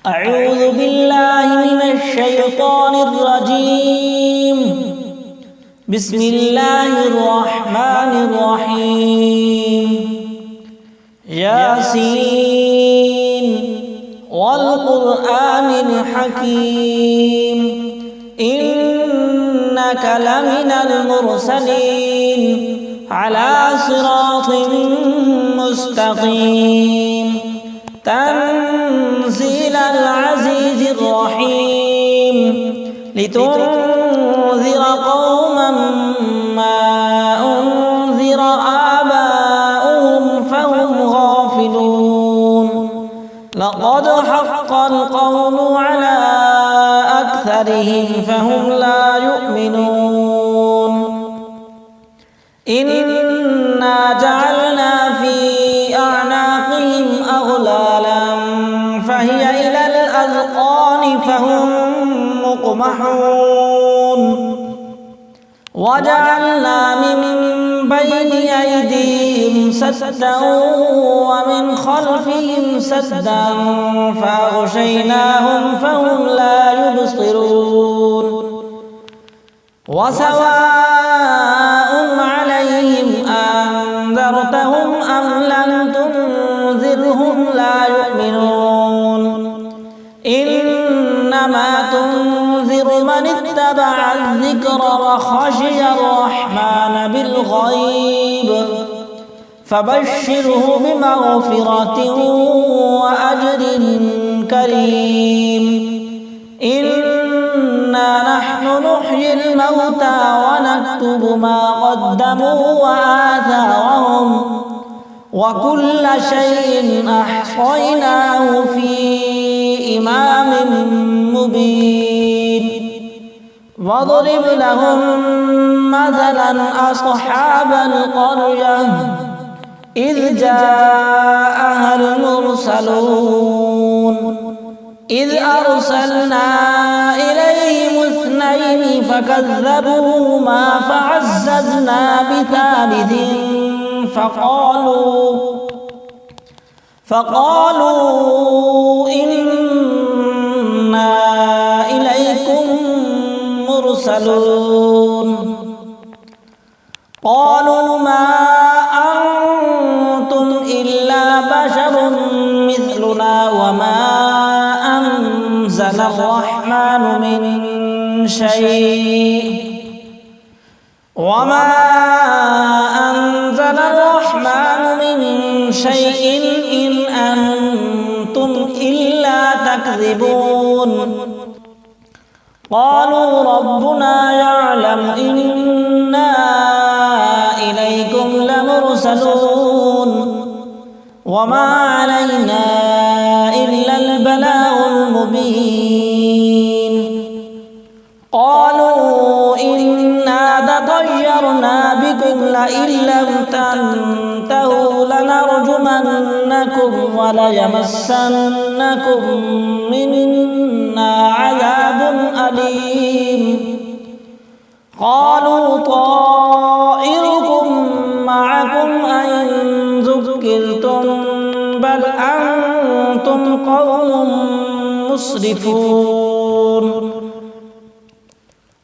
أعوذ بالله من الشيطان الرجيم. بسم الله الرحمن الرحيم. ياسين والقرآن الحكيم إنك لمن المرسلين على صراط مستقيم تنزيل العزيز الرحيم لتنذر قوما ما أنذر آباؤهم فهم غافلون. لقد حق القول على أكثرهم فهم لا يؤمنون. إنا جعلنا في أعناقهم أغلالا فهي إلى الأذقان فهم مقمحون. وجعلنا من بين أيديهم سدا ومن خلفهم سدا فأغشيناهم فهم لا يبصرون. وسواء عليهم أنذرتهم أم لم تنذرهم لا يؤمنون. إنما تنذر من اتبع الذكر وخشي الرحمن بالغيب فبشره بمغفرة وأجر كريم. إنا نحن نحيي الموتى ونكتب ما قدموا وآثارهم وكل شيء أحصيناه في إمام مبين. واضرب لهم مثلا أصحاب القرية إذ جاءها المرسلون إذ أرسلنا إليهم اثنين فكذبوهما فعززنا بثالث فقالوا إنا إليكم مرسلون. قالوا ما أنتم إلا بشر مثلنا وما أنزل الرحمن من شيء إن أنتم إلا تكذبون. قالوا ربنا يعلم إنا إليكم لمرسلون وما علينا إلا البلاغ المبين. قالوا إنا تطيرنا بكم لئن لم تنتهوا لنرجمنكم وليمسنكم منا عذاب أليم. قالوا طائركم معكم أئن ذكرتم بل أنتم قوم مسرفون.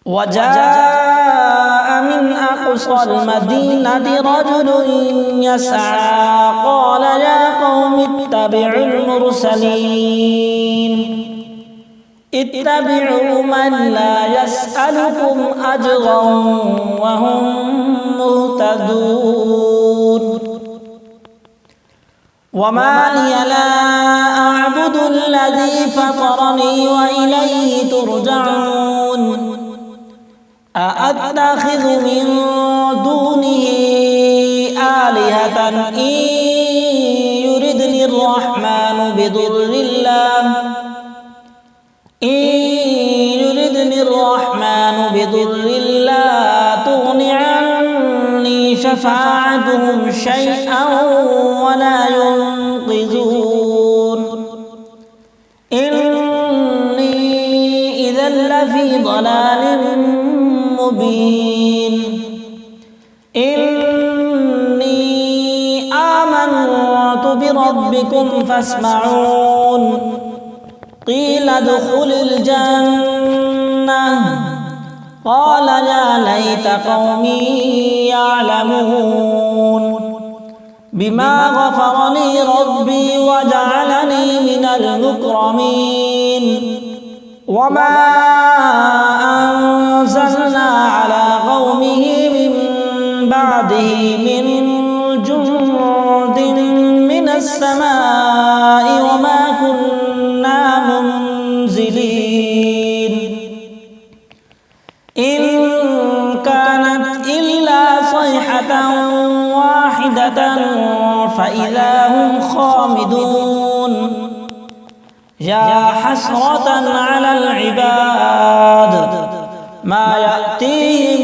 وجاء من أقصى المدينة رجل يسعى قال يا قوم اتبعوا المرسلين اتبعوا من لا يسألكم أجرا وهم مهتدون. وما لي لا أعبد الذي فطرني وإليه ترجعون. أأتخذ من دونه آلهة إن يردني الرحمن بضر لا تغن عني شفاعتهم شيئا ولا ينقذون. إني إذا لفي ضلال مبين. إني آمنت بربكم فاسمعون قيل ادخل الجنة قال يا ليت قومي يعلمون بما غفر لي ربي وجعلني من المكرمين وما أنزلنا على قومه من بعده من جند من السماء وما كنا منزلين إن كانت إلا صيحة واحدة فإذا هم خامدون يا حسرة على العباد ما يأتيهم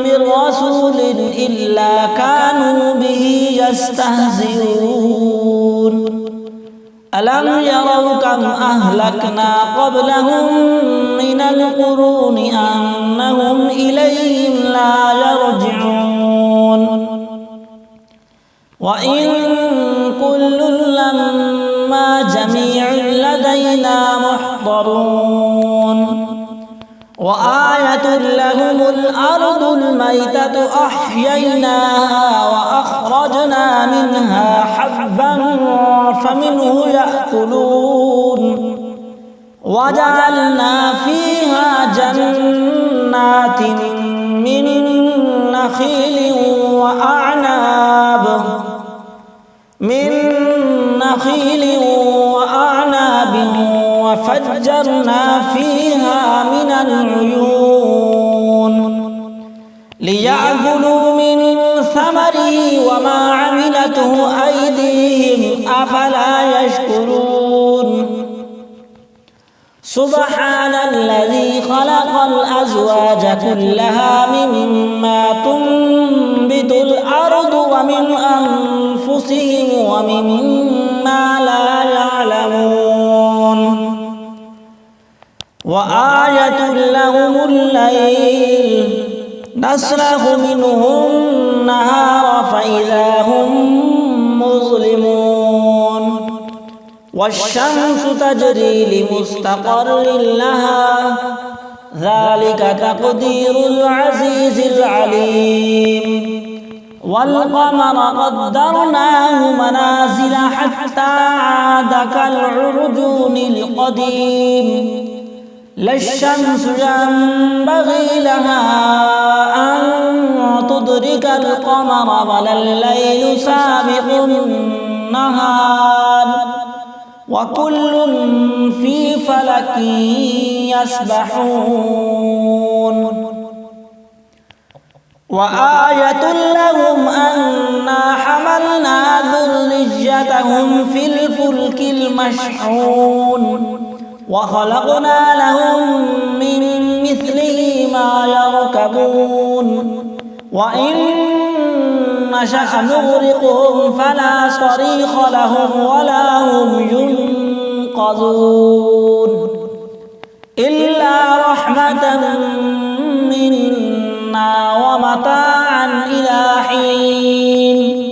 من رسول إلا كانوا به يستهزئون ألم يروا كم أهلكنا قبلهم من القرون أنهم إليهم لا يرجعون وإن كل لما جميع لدينا محضرون وآية لهم الأرض الميتة أحييناها وأخرجنا منها حبا فمنه يأكلون وجعلنا فيها جنات من نخيل وأعناب وفجرنا فيها من العيون ليأكلوا من ثمره وما عملته أيديهم أفلا يشكرون سبحان الذي خلق الأزواج كلها مما تنبت الأرض ومن أنفسهم ومما لا يعلمون وآية لهم الليل نسلخ منه النهار فإذا هم مظلمون والشمس تجري لمستقر لها ذلك تقدير العزيز العليم والقمر قدرناه منازل حتى عاد كالعرجون القديم لا الشمس ينبغي لها أن تدرك القمر ولا الليل سابق النهار وكل في فلك يسبحون وآية لهم أنا حملنا ذريتهم في الفلك المشحون وخلقنا لهم من مثله ما يركبون وإن نشأ نغرقهم فلا صريخ لهم ولا هم ينقذون إلا رحمة منا ومتاعا إلى حين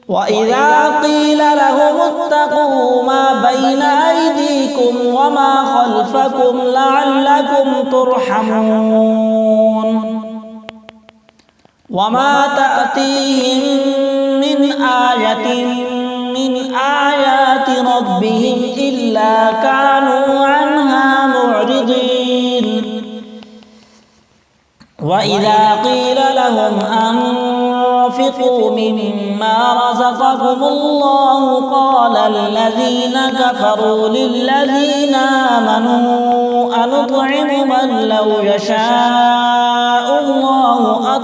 وإذا قيل لهم اتقوا ما بين أيديكم وما خلفكم لعلكم ترحمون وما تأتيهم من آية من آيات ربهم إلا كانوا عنها معرضين وإذا قيل لهم أنفقوا مما رزقكم الله قال الذين كفروا للذين آمنوا أنطعم من لو يشاء الله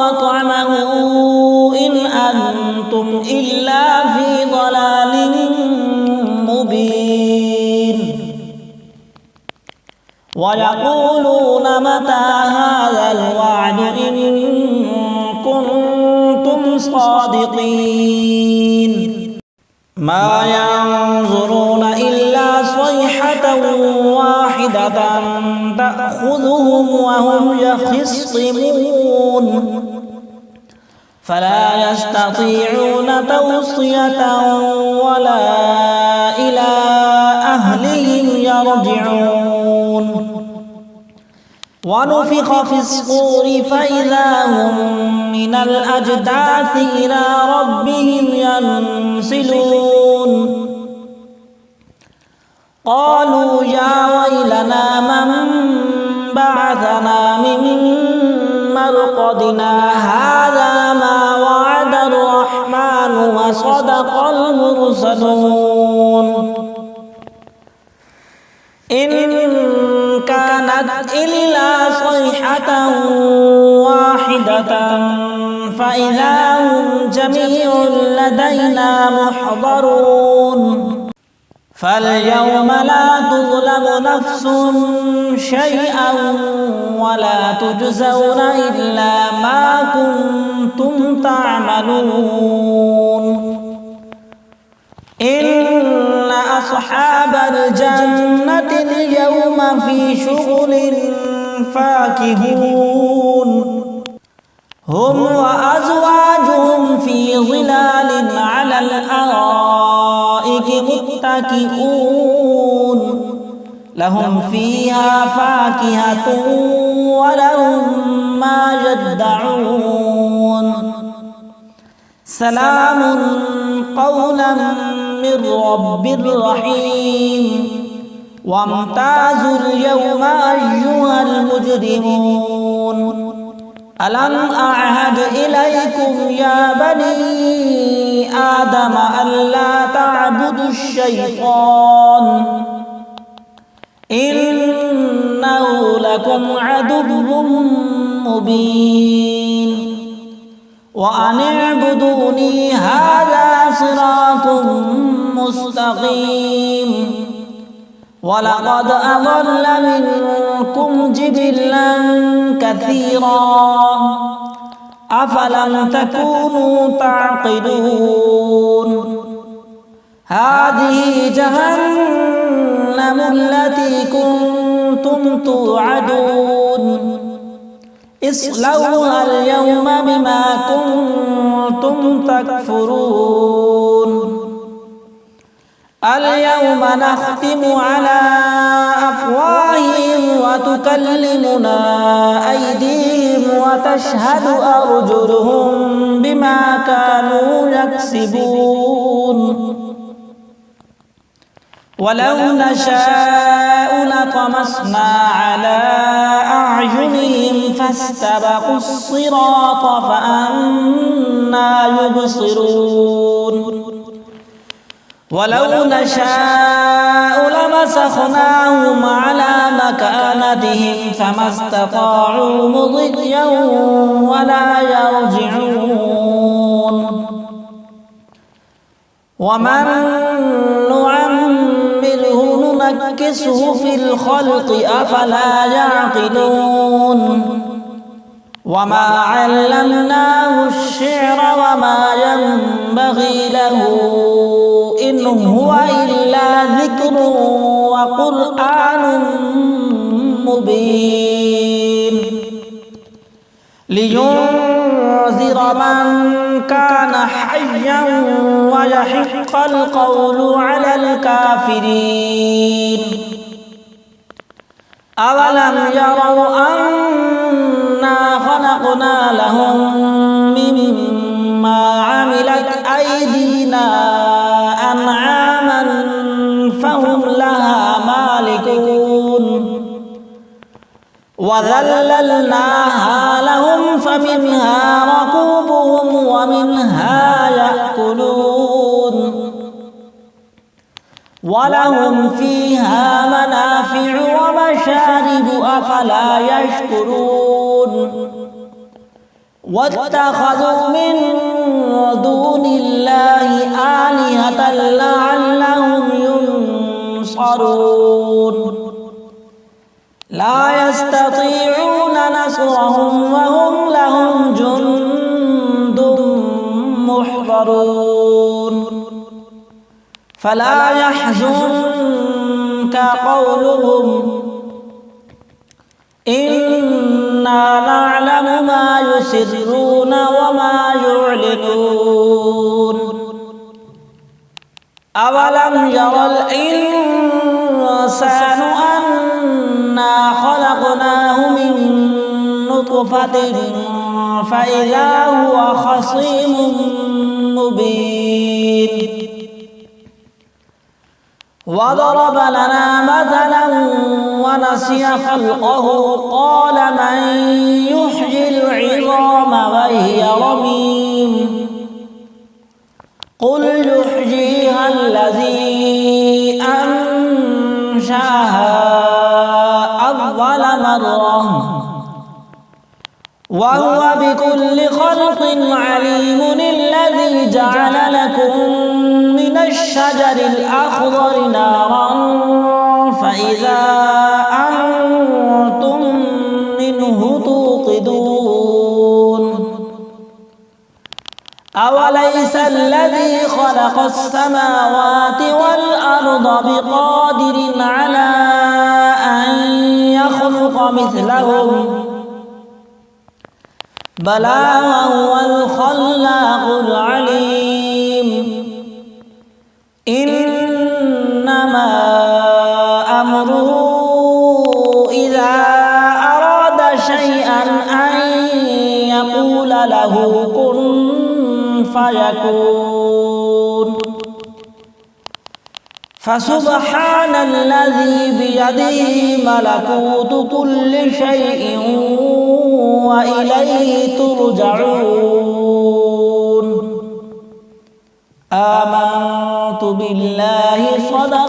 أطعمه إن أنتم إلا في ضلال مبين ويقولون متى هذا الوعد إن كنتم صادقين ما ينظرون إلا صيحة واحدة تأخذهم وهم يخصمون فلا يستطيعون توصية ولا إلى أهلهم يرجعون ونفخ في الصور فإذا هم من الأجداث إلى ربهم ينسلون قالوا يا ويلنا من بعثنا من مرقدنا هذا ما وعد الرحمن وصدق المرسلون إن كانت إلا صيحة واحدة فإذا هم جميع لدينا محضرون فاليوم لا تظلم نفس شيئا ولا تجزون إلا ما كنتم تعملون إن أصحاب الجنة اليوم في شغل فاكهون هم وأزواجهم في ظلال على الأرائك متكئون لهم فيها فاكهة ولهم ما يدعون سلام قولا من رب رحيم وامتازوا اليوم أيها المجرمون ألم أعهد إليكم يا بني آدم ألا تعبدوا الشيطان إنه لكم عدو مبين وأن اعبدوني هذا صراط مستقيم ولقد أضل منكم جبلا كثيرا أفلم تكونوا تعقلون هذه جهنم التي كنتم توعدون اصلوها اليوم بما كنتم تكفرون اليوم نختم على أفواههم وتكلمنا أيديهم وتشهد أرجلهم بما كانوا يكسبون ولو نشاء لطمسنا على أعينهم فاستبقوا الصراط فأنى يبصرون ولو نشاء لمسخناهم على مكانتهم فما استطاعوا مضيا ولا يرجعون ومن نعمره ننكسه في الخلق أفلا يعقلون وما علمناه الشعر وما ينبغي له إن هو إلا ذكر وقرآن مبين لينذر من كان حيا ويحق القول على الكافرين أولم يروا أنا خلقنا لهم مما عملت أيدينا أنعاما فهم لها مالكون وذللناها لهم فمنها ركوبهم ومنها يأكلون ولهم فيها منافع ومشارب أفلا يشكرون واتخذوا من دون الله آلهة لعلهم ينصرون لا يستطيعون نصرهم وهم لهم جند محضرون فلا يحزنك قولهم إنا نعلم ما يسرون وما يعلنون يعقلون أولم ير الإنسان أنا خلقناه من نطفة فإذا هو خصيم مبين وضرب لنا مثلا ونسي خلقه قال من يحيي العظام وهي رميم قل يحييها الذي أنشأها أول مرة وهو بكل خلق عليم الذي جعل لكم من الشجر الأخضر نارا فإذا أنتم منه توقدون أوليس الذي خلق السماوات والأرض بقادر على أن يخلق مثلهم بلى وهو الخلاق العليم إنما أمره إذا أراد شيئا أن يقول له كن فيكون فسبحان الذي بيده ملكوت كل شيء وإليه ترجعون آمنت بالله صدق